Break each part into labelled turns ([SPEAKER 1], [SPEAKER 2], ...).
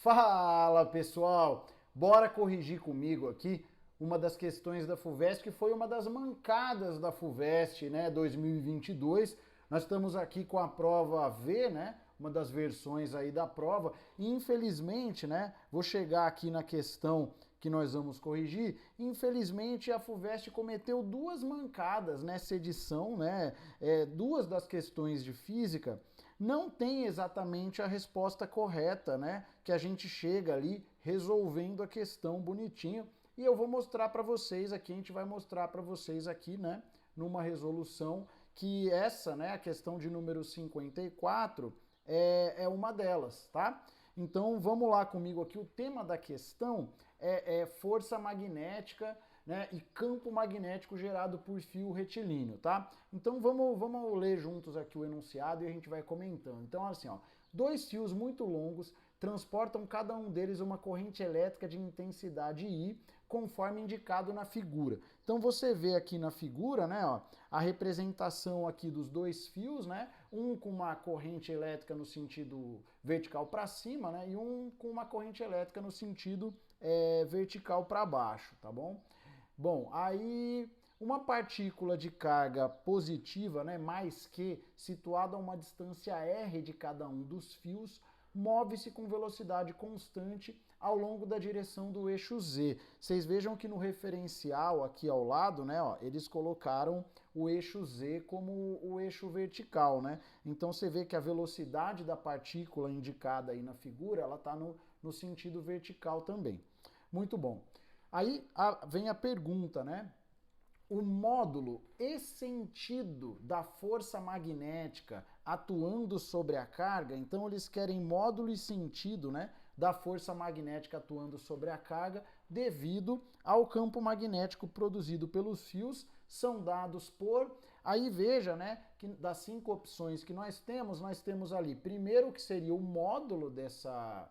[SPEAKER 1] Fala pessoal, bora corrigir comigo aqui uma das questões da FUVEST, que foi uma das mancadas da FUVEST, né, 2022. Nós estamos aqui com a prova V, né, uma das versões aí da prova, e infelizmente, né, vou chegar aqui na questão que nós vamos corrigir. Infelizmente a FUVEST cometeu duas mancadas nessa edição, né, duas das questões de física não tem exatamente a resposta correta, né, que a gente chega ali resolvendo a questão bonitinho. E eu vou mostrar para vocês aqui, a gente vai mostrar para vocês aqui, né, numa resolução, que essa, né, a questão de número 54 é uma delas, tá? Então vamos lá comigo aqui, o tema da questão é força magnética, né, e campo magnético gerado por fio retilíneo, tá? Então vamos ler juntos aqui o enunciado e a gente vai comentando. Então assim, ó, dois fios muito longos transportam cada um deles uma corrente elétrica de intensidade I, conforme indicado na figura. Então você vê aqui na figura, né, ó, a representação aqui dos dois fios, né, um com uma corrente elétrica no sentido vertical para cima, né, e um com uma corrente elétrica no sentido vertical para baixo, tá bom? Bom, aí uma partícula de carga positiva, né, mais Q, situada a uma distância r de cada um dos fios, move-se com velocidade constante ao longo da direção do eixo Z. Vocês vejam que no referencial aqui ao lado, né, ó, eles colocaram o eixo Z como o eixo vertical, né? Então você vê que a velocidade da partícula indicada aí na figura, ela está no sentido vertical também. Muito bom. Aí vem a pergunta, né? O módulo e sentido da força magnética atuando sobre a carga, então eles querem módulo e sentido, né, da força magnética atuando sobre a carga devido ao campo magnético produzido pelos fios, são dados por... Aí veja, né, que das 5 opções que nós temos ali, primeiro que seria o módulo dessa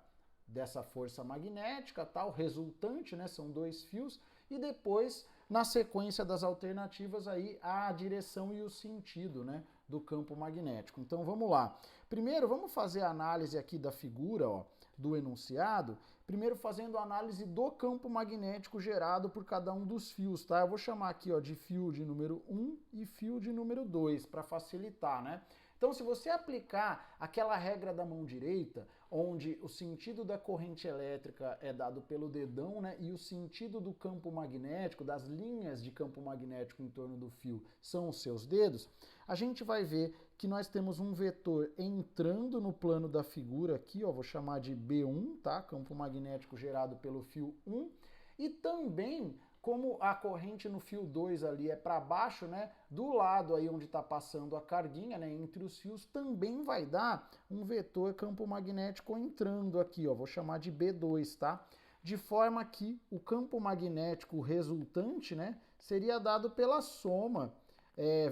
[SPEAKER 1] força magnética, tal, resultante, né, são dois fios, e depois, na sequência das alternativas, aí a direção e o sentido, né, do campo magnético. Então vamos lá. Primeiro vamos fazer a análise aqui da figura, ó, do enunciado, primeiro fazendo a análise do campo magnético gerado por cada um dos fios, tá? Eu vou chamar aqui, ó, de fio de número 1 e fio de número 2, para facilitar, né? Então, se você aplicar aquela regra da mão direita, onde o sentido da corrente elétrica é dado pelo dedão, né, e o sentido do campo magnético, das linhas de campo magnético em torno do fio, são os seus dedos, a gente vai ver que nós temos um vetor entrando no plano da figura aqui, ó, vou chamar de B1, tá? Campo magnético gerado pelo fio 1, e também... Como a corrente no fio 2 ali é para baixo, né, do lado aí onde está passando a carguinha, né, entre os fios, também vai dar um vetor campo magnético entrando aqui, ó, vou chamar de B2, tá? De forma que o campo magnético resultante, né, seria dado pela soma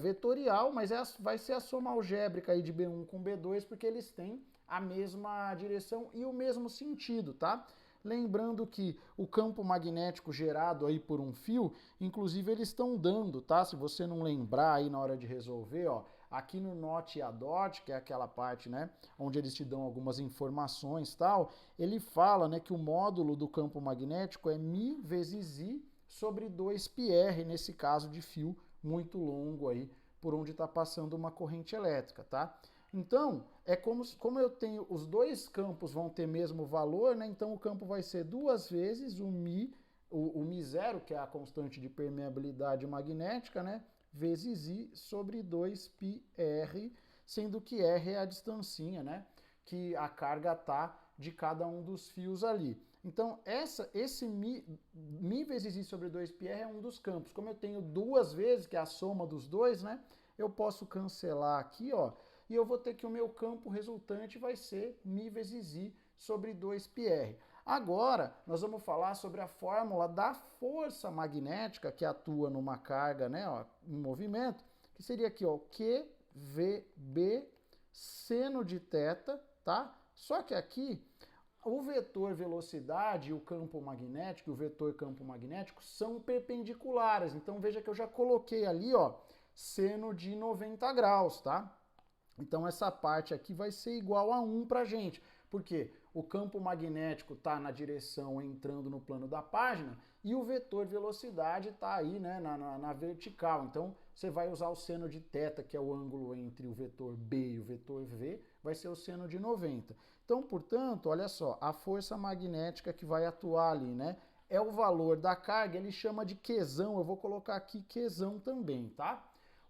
[SPEAKER 1] vetorial, mas vai ser a soma algébrica aí de B1 com B2, porque eles têm a mesma direção e o mesmo sentido, tá? Lembrando que o campo magnético gerado aí por um fio, inclusive eles estão dando, tá? Se você não lembrar aí na hora de resolver, ó, aqui no Not e Adot, que é aquela parte, né, onde eles te dão algumas informações e tal, ele fala, né, que o módulo do campo magnético é μ vezes I sobre 2πr, nesse caso de fio muito longo aí, por onde está passando uma corrente elétrica, tá? Então, é como eu tenho, os dois campos vão ter mesmo valor, né? Então o campo vai ser duas vezes o μ0, que é a constante de permeabilidade magnética, né? Vezes I sobre 2πr, sendo que R é a distancinha, né, que a carga tá de cada um dos fios ali. Então, esse μ vezes I sobre 2πr é um dos campos. Como eu tenho duas vezes, que é a soma dos dois, né, eu posso cancelar aqui, ó, e eu vou ter que o meu campo resultante vai ser μ vezes I sobre 2πr. Agora, nós vamos falar sobre a fórmula da força magnética que atua numa carga, né, ó, em movimento, que seria aqui, ó, QVB seno de θ, tá? Só que aqui, o vetor velocidade e o campo magnético, o vetor campo magnético, são perpendiculares. Então, veja que eu já coloquei ali, ó, seno de 90 graus, tá? Então essa parte aqui vai ser igual a 1 pra gente. Por quê? o campo magnético está na direção entrando no plano da página e o vetor velocidade está aí, né, na vertical. Então você vai usar o seno de θ, que é o ângulo entre o vetor B e o vetor V, vai ser o seno de 90. Então, portanto, olha só, a força magnética que vai atuar ali, né, é o valor da carga, ele chama de Qzão, eu vou colocar aqui Qzão também, tá?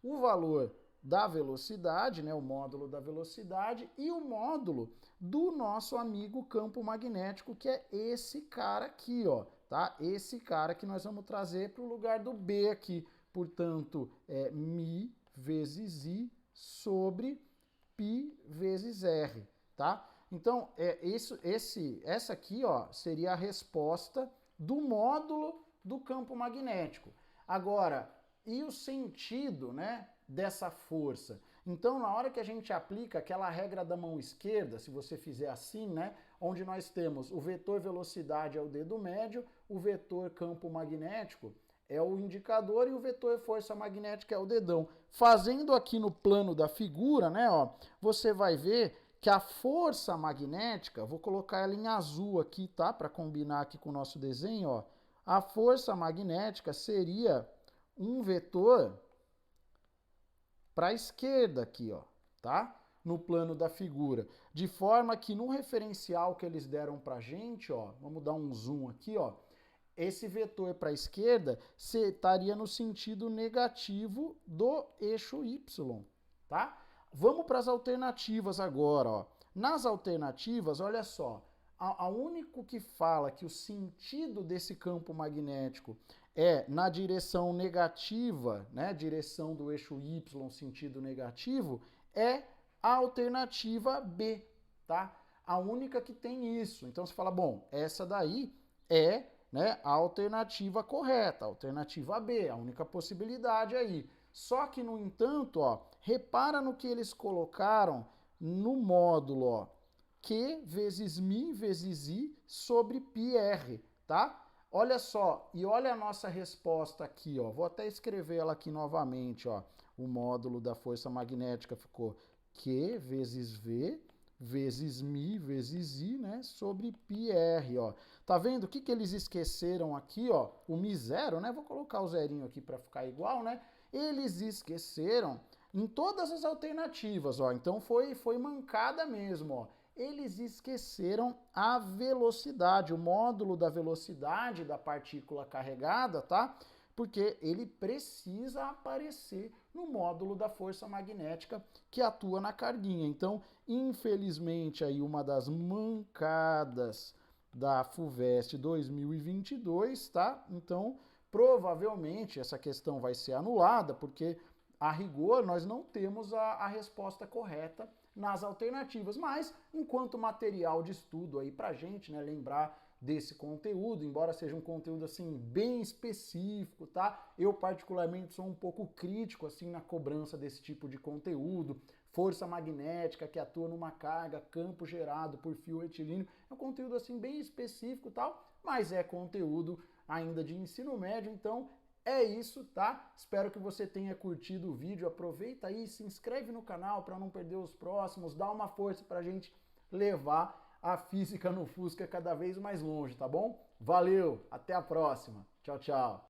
[SPEAKER 1] O valor da velocidade, né, o módulo da velocidade e o módulo do nosso amigo campo magnético, que é esse cara aqui, ó, tá? Esse cara que nós vamos trazer para o lugar do B aqui. Portanto, é μ vezes I sobre π vezes R, tá? Então, essa aqui, ó, seria a resposta do módulo do campo magnético. Agora, e o sentido, né, dessa força? Então, na hora que a gente aplica aquela regra da mão esquerda, se você fizer assim, né, onde nós temos o vetor velocidade é o dedo médio, o vetor campo magnético é o indicador e o vetor força magnética é o dedão. Fazendo aqui no plano da figura, né, ó, você vai ver que a força magnética, vou colocar ela em azul aqui, tá? Para combinar aqui com o nosso desenho, ó. A força magnética seria um vetor para a esquerda aqui, ó, tá? No plano da figura. De forma que no referencial que eles deram pra gente, ó, vamos dar um zoom aqui, ó, esse vetor para a esquerda estaria no sentido negativo do eixo Y, tá? Vamos para as alternativas agora, ó. Nas alternativas, olha só, a único que fala que o sentido desse campo magnético é na direção negativa, né, direção do eixo Y, sentido negativo, é a alternativa B, tá? A única que tem isso. Então você fala, bom, essa daí é, né, a alternativa correta, a alternativa B, a única possibilidade aí. Só que, no entanto, ó, repara no que eles colocaram no módulo, ó, Q vezes μ vezes I sobre πr, tá? Olha só, e olha a nossa resposta aqui, ó. Vou até escrever ela aqui novamente, ó. O módulo da força magnética ficou Q vezes V vezes μ vezes I, né, sobre πr, ó. Tá vendo o que eles esqueceram aqui, ó? O μ0, né? Vou colocar o zerinho aqui para ficar igual, né? Eles esqueceram em todas as alternativas, ó. Então foi mancada mesmo, ó. Eles esqueceram a velocidade, o módulo da velocidade da partícula carregada, tá? Porque ele precisa aparecer no módulo da força magnética que atua na carguinha. Então, infelizmente, aí uma das mancadas da FUVEST 2022, tá? Então, provavelmente essa questão vai ser anulada, porque a rigor nós não temos a resposta correta nas alternativas, mas enquanto material de estudo aí pra gente, né, lembrar desse conteúdo, embora seja um conteúdo assim bem específico, tá? Eu particularmente sou um pouco crítico assim na cobrança desse tipo de conteúdo. Força magnética que atua numa carga, campo gerado por fio retilíneo, é um conteúdo assim bem específico, tal, mas é conteúdo ainda de ensino médio, então é isso, tá? Espero que você tenha curtido o vídeo. Aproveita aí, se inscreve no canal para não perder os próximos, dá uma força pra gente levar a física no Fusca cada vez mais longe, tá bom? Valeu, até a próxima. Tchau, tchau.